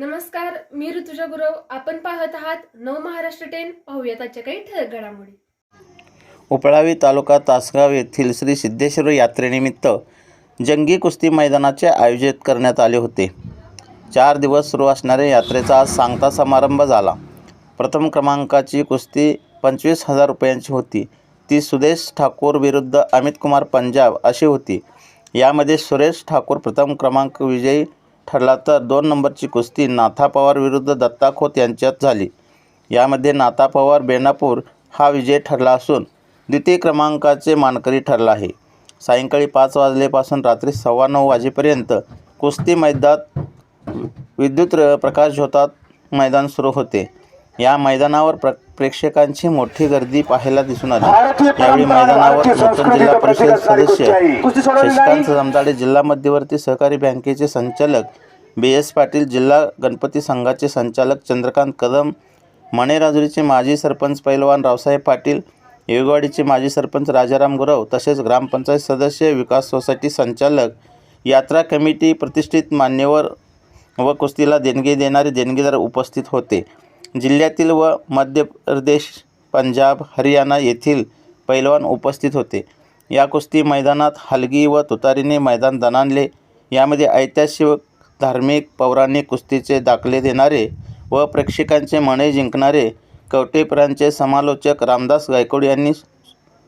नमस्कार, मी ऋतुजा गुरव. आपण पाहत आहात नव महाराष्ट्र 10. पाहूयात आजच्या काही ठळक घडामोडी. उपळावी तालुका तासगाव येथील श्री सिद्धेश्वर यात्रेनिमित्त जंगी कुस्ती मैदानाचे आयोजित करण्यात आले होते. 4 दिवस सुरू असणाऱ्या यात्रेचा आज सांगता समारंभ झाला. प्रथम क्रमांकाची कुस्ती 25,000 रुपयांची होती. ती सुदेश ठाकूर विरुद्ध अमित कुमार पंजाब अशी होती. यामध्ये सुरेश ठाकूर प्रथम क्रमांक विजयी ठरला, तर 2 नंबरची कुस्ती नाथा पवार विरुद्ध दत्ता खोत यांच्यात झाली. यामध्ये नाथा पवार बेनापूर हा विजय ठरला असून द्वितीय क्रमांकाचे मानकरी ठरला आहे. सायंकाळी 5 वाजल्यापासून रात्री 9:15 वाजेपर्यंत कुस्ती मैदानात विद्युत प्रकाश झोतात मैदान सुरू होते. या मैदानावर प्रेक्षकांची मोठी गर्दी पाहायला दिसून आली. यावेळी मैदानावर नूतन जिल्हा परिषद सदस्य शशिकांत जमदाडे, जिल्हा मध्यवर्ती सहकारी बँकेचे संचालक B.S. पाटील, जिल्हा गणपती संघाचे संचालक चंद्रकांत कदम, मणेराजुरीचे माजी सरपंच पैलवान रावसाहेब पाटील, येवगवाडीचे माजी सरपंच राजाराम गुरव तसेच ग्रामपंचायत सदस्य, विकास सोसायटी संचालक, यात्रा कमिटी, प्रतिष्ठित मान्यवर व कुस्तीला देणगी देणारे देणगीदार उपस्थित होते. जिल्ह्यातील व मध्य प्रदेश, पंजाब, हरियाणा येथील पैलवान उपस्थित होते. या कुस्ती मैदानात हलगी व तुतारीने मैदान दणाणले. यामध्ये ऐतिहासिक, धार्मिक, पौराणिक कुस्तीचे दाखले देणारे व प्रेक्षकांचे मने जिंकणारे कवटेपरांचे समालोचक रामदास गायकवाड यांनी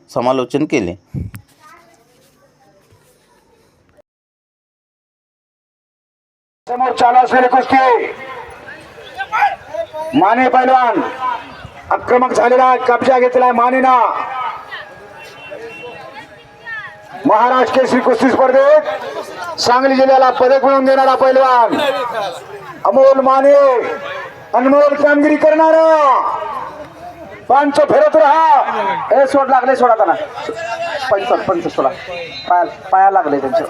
समालोचन केले. समोर चालू असलेली कुस्ती माने पैलवान आक्रमक झालेला, कब्जा घेतलाय मानेना. महाराष्ट्र केसरी कुस्ती स्पर्धेत सांगली जिल्ह्याला पदक मिळवून देणारा पैलवान अमोल माने, अनमोल कामगिरी करणारा. पंच फिरत राहा. हे सोड लागले, सोडा त्यांना. पंच सोडा, पाया लागले त्यांच्या.